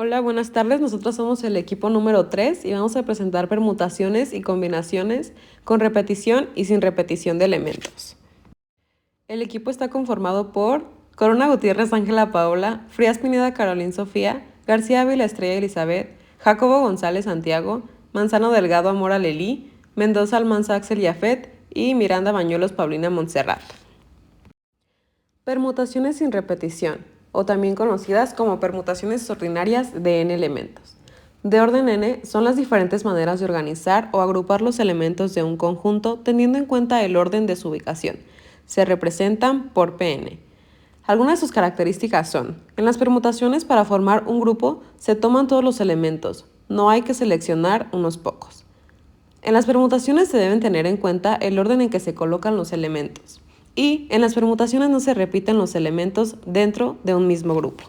Hola, buenas tardes. Nosotros somos el equipo número 3 y vamos a presentar permutaciones y combinaciones con repetición y sin repetición de elementos. El equipo está conformado por Corona Gutiérrez Ángela Paola, Frías Pineda Carolín Sofía, García Ávila Estrella Elizabeth, Jacobo González Santiago, Manzano Delgado Amora Lelí, Mendoza Almanza Axel Yafet y Miranda Bañuelos Paulina Montserrat. Permutaciones sin repetición, o también conocidas como permutaciones ordinarias de n elementos. De orden n son las diferentes maneras de organizar o agrupar los elementos de un conjunto teniendo en cuenta el orden de su ubicación. Se representan por Pn. Algunas de sus características son: en las permutaciones para formar un grupo se toman todos los elementos, no hay que seleccionar unos pocos. En las permutaciones se deben tener en cuenta el orden en que se colocan los elementos. Y en las permutaciones no se repiten los elementos dentro de un mismo grupo.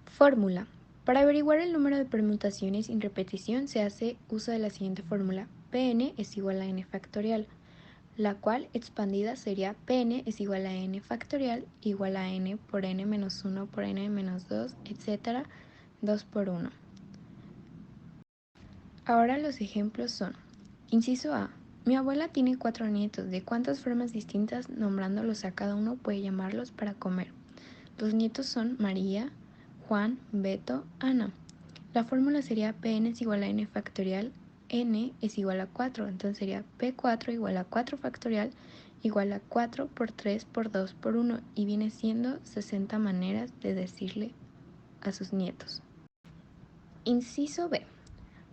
Fórmula. Para averiguar el número de permutaciones sin repetición se hace uso de la siguiente fórmula. Pn es igual a n factorial, la cual expandida sería Pn es igual a n factorial igual a n por n menos 1 por n menos 2, etc. 2 por 1. Ahora los ejemplos son: inciso A. Mi abuela tiene 4 nietos. ¿De cuántas formas distintas, nombrándolos a cada uno, puede llamarlos para comer? Los nietos son María, Juan, Beto, Ana. La fórmula sería Pn es igual a n factorial, n es igual a 4, entonces sería P4 igual a 4 factorial igual a 4 por 3 por 2 por 1 y viene siendo 60 maneras de decirle a sus nietos. Inciso B.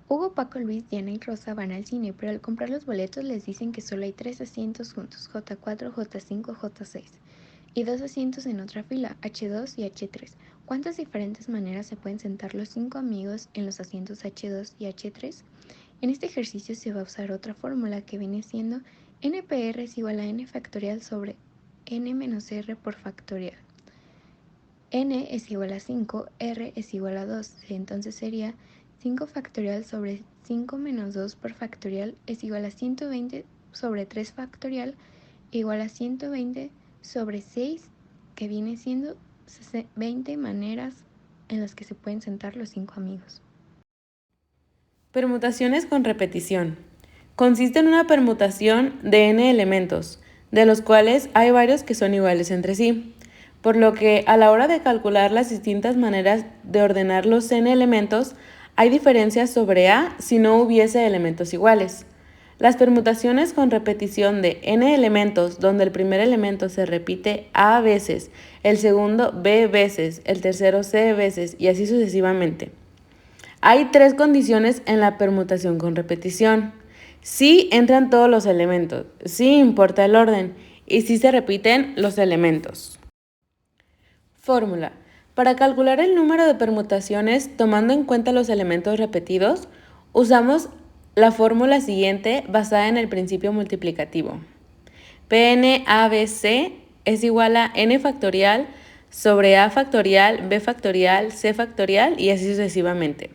Hugo, Paco, Luis, Diana y Rosa van al cine, pero al comprar los boletos les dicen que solo hay 3 asientos juntos, J4, J5, J6, y 2 asientos en otra fila, H2 y H3. ¿Cuántas diferentes maneras se pueden sentar los 5 amigos en los asientos H2 y H3? En este ejercicio se va a usar otra fórmula que viene siendo NPR es igual a n factorial sobre n menos r por factorial. N es igual a 5, R es igual a 2, entonces sería 5 factorial sobre 5 menos 2 por factorial es igual a 120 sobre 3 factorial igual a 120 sobre 6, que viene siendo 20 maneras en las que se pueden sentar los 5 amigos. Permutaciones con repetición. Consiste en una permutación de n elementos, de los cuales hay varios que son iguales entre sí, por lo que a la hora de calcular las distintas maneras de ordenar los n elementos, hay diferencias sobre A si no hubiese elementos iguales. Las permutaciones con repetición de n elementos, donde el primer elemento se repite A veces, el segundo B veces, el tercero C veces y así sucesivamente. Hay 3 condiciones en la permutación con repetición. Sí entran todos los elementos, sí importa el orden y sí se repiten los elementos. Fórmula. Para calcular el número de permutaciones tomando en cuenta los elementos repetidos, usamos la fórmula siguiente basada en el principio multiplicativo. PNABC es igual a n factorial sobre a factorial, b factorial, c factorial y así sucesivamente.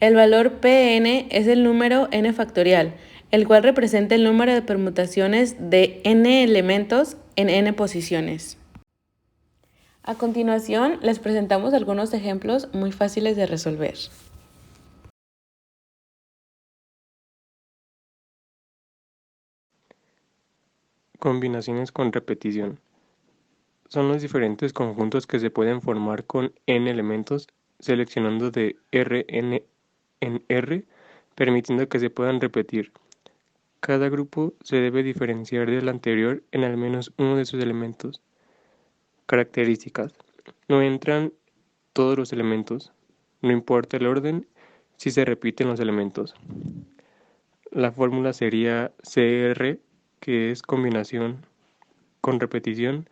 El valor Pn es el número n factorial, el cual representa el número de permutaciones de n elementos en n posiciones. A continuación, les presentamos algunos ejemplos muy fáciles de resolver. Combinaciones con repetición. Son los diferentes conjuntos que se pueden formar con n elementos, seleccionando de Rn en R, permitiendo que se puedan repetir. Cada grupo se debe diferenciar del anterior en al menos uno de sus elementos. Características. No entran todos los elementos, no importa el orden si se repiten los elementos. La fórmula sería CR, que es combinación con repetición,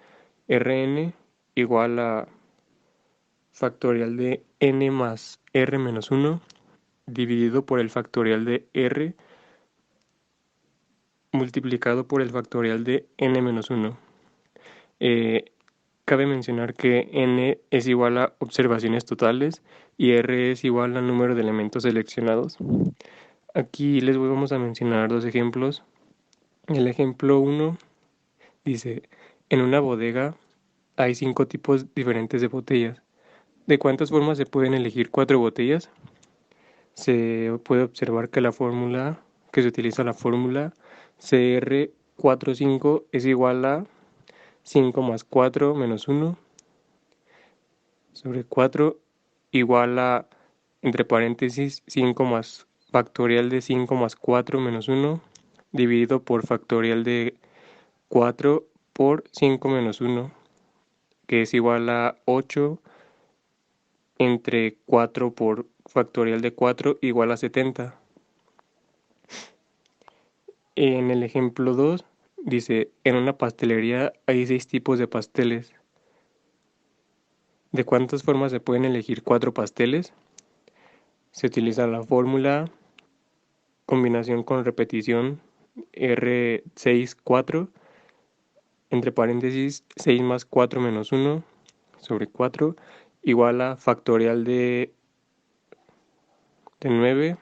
Rn igual a factorial de n más r menos 1 dividido por el factorial de r multiplicado por el factorial de n menos 1. Cabe mencionar que n es igual a observaciones totales y r es igual al número de elementos seleccionados. Aquí les vamos a mencionar dos ejemplos. El ejemplo 1 dice: en una bodega hay 5 tipos diferentes de botellas. ¿De cuántas formas se pueden elegir 4 botellas? Se puede observar que se utiliza la fórmula CR45 es igual a 5 más 4 menos 1 sobre 4 igual a, entre paréntesis, 5 más factorial de 5 más 4 menos 1 dividido por factorial de 4 por 5 menos 1, que es igual a 8 entre 4 por factorial de 4 igual a 70. En el ejemplo 2 dice, en una pastelería hay 6 tipos de pasteles. ¿De cuántas formas se pueden elegir 4 pasteles? Se utiliza la fórmula combinación con repetición R6, 4, entre paréntesis 6 más 4 menos 1 sobre 4 igual a factorial de 9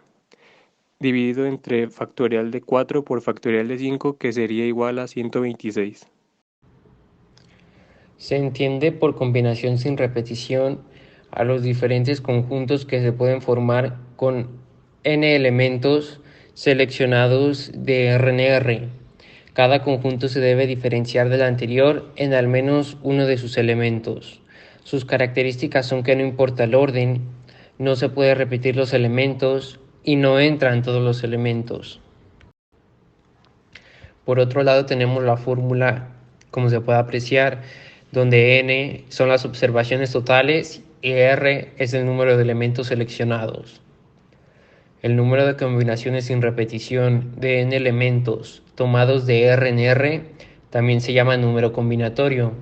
dividido entre factorial de 4 por factorial de 5, que sería igual a 126. Se entiende por combinación sin repetición a los diferentes conjuntos que se pueden formar con n elementos seleccionados de RNR. Cada conjunto se debe diferenciar del anterior en al menos uno de sus elementos. Sus características son que no importa el orden, no se puede repetir los elementos y no entran todos los elementos. Por otro lado tenemos la fórmula, como se puede apreciar, donde n son las observaciones totales y r es el número de elementos seleccionados. El número de combinaciones sin repetición de n elementos tomados de R en R también se llama número combinatorio.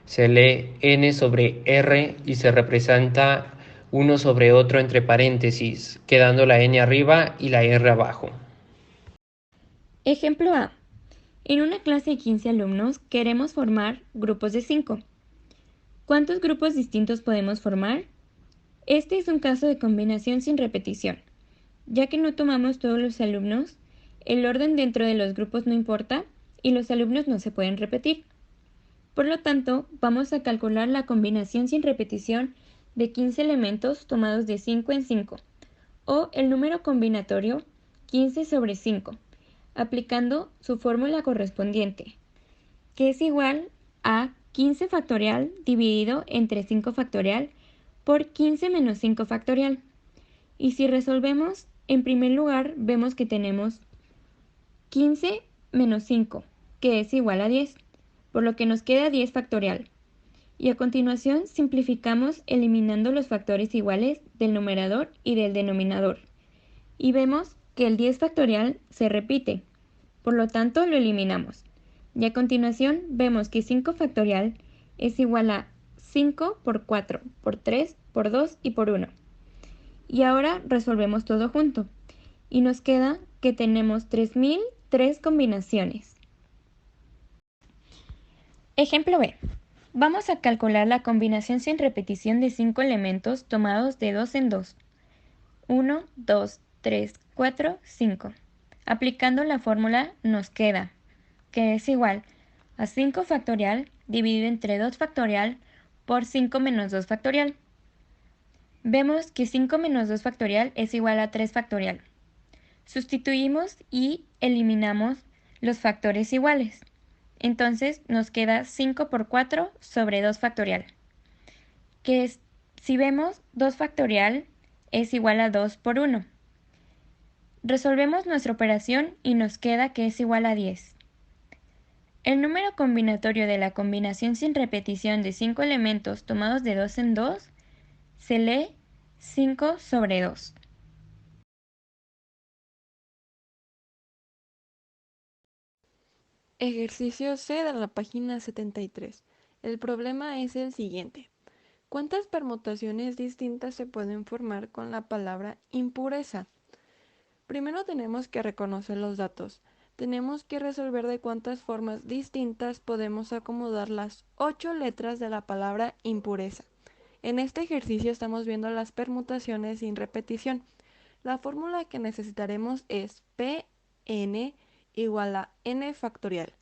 Se lee n sobre r y se representa uno sobre otro entre paréntesis, quedando la n arriba y la r abajo. Ejemplo A. En una clase de 15 alumnos queremos formar grupos de 5. ¿Cuántos grupos distintos podemos formar? Este es un caso de combinación sin repetición. Ya que no tomamos todos los alumnos, el orden dentro de los grupos no importa y los alumnos no se pueden repetir. Por lo tanto, vamos a calcular la combinación sin repetición de 15 elementos tomados de 5 en 5, o el número combinatorio 15 sobre 5, aplicando su fórmula correspondiente, que es igual a 15 factorial dividido entre 5 factorial por 15 menos 5 factorial. Y si resolvemos, en primer lugar vemos que tenemos 15 menos 5, que es igual a 10, por lo que nos queda 10 factorial. Y a continuación simplificamos eliminando los factores iguales del numerador y del denominador. Y vemos que el 10 factorial se repite, por lo tanto lo eliminamos. Y a continuación vemos que 5 factorial es igual a 5 por 4, por 3, por 2 y por 1. Y ahora resolvemos todo junto. Y nos queda que tenemos 3003 combinaciones. Ejemplo B. Vamos a calcular la combinación sin repetición de 5 elementos tomados de 2 en 2. 1, 2, 3, 4, 5. Aplicando la fórmula nos queda, que es igual a 5 factorial dividido entre 2 factorial por 5 menos 2 factorial. Vemos que 5 menos 2 factorial es igual a 3 factorial. Sustituimos y eliminamos los factores iguales. Entonces nos queda 5 por 4 sobre 2 factorial. Que es, si vemos 2 factorial es igual a 2 por 1. Resolvemos nuestra operación y nos queda que es igual a 10. El número combinatorio de la combinación sin repetición de 5 elementos tomados de 2 en 2 se lee 5 sobre 2. Ejercicio C de la página 73. El problema es el siguiente. ¿Cuántas permutaciones distintas se pueden formar con la palabra impureza? Primero tenemos que reconocer los datos. Tenemos que resolver de cuántas formas distintas podemos acomodar las 8 letras de la palabra impureza. En este ejercicio estamos viendo las permutaciones sin repetición. La fórmula que necesitaremos es Pn igual a n factorial.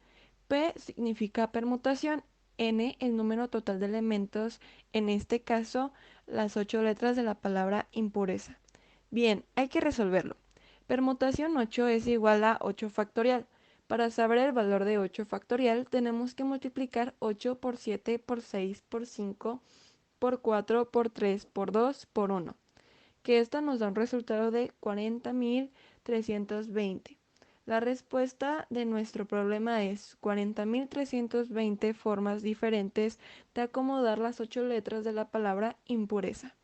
P significa permutación, n el número total de elementos, en este caso las 8 letras de la palabra impureza. Bien, hay que resolverlo. Permutación 8 es igual a 8 factorial. Para saber el valor de 8 factorial tenemos que multiplicar 8 por 7 por 6 por 5 por 4 por 3 por 2 por 1, que esto nos da un resultado de 40.320. La respuesta de nuestro problema es 40.320 formas diferentes de acomodar las 8 letras de la palabra impureza.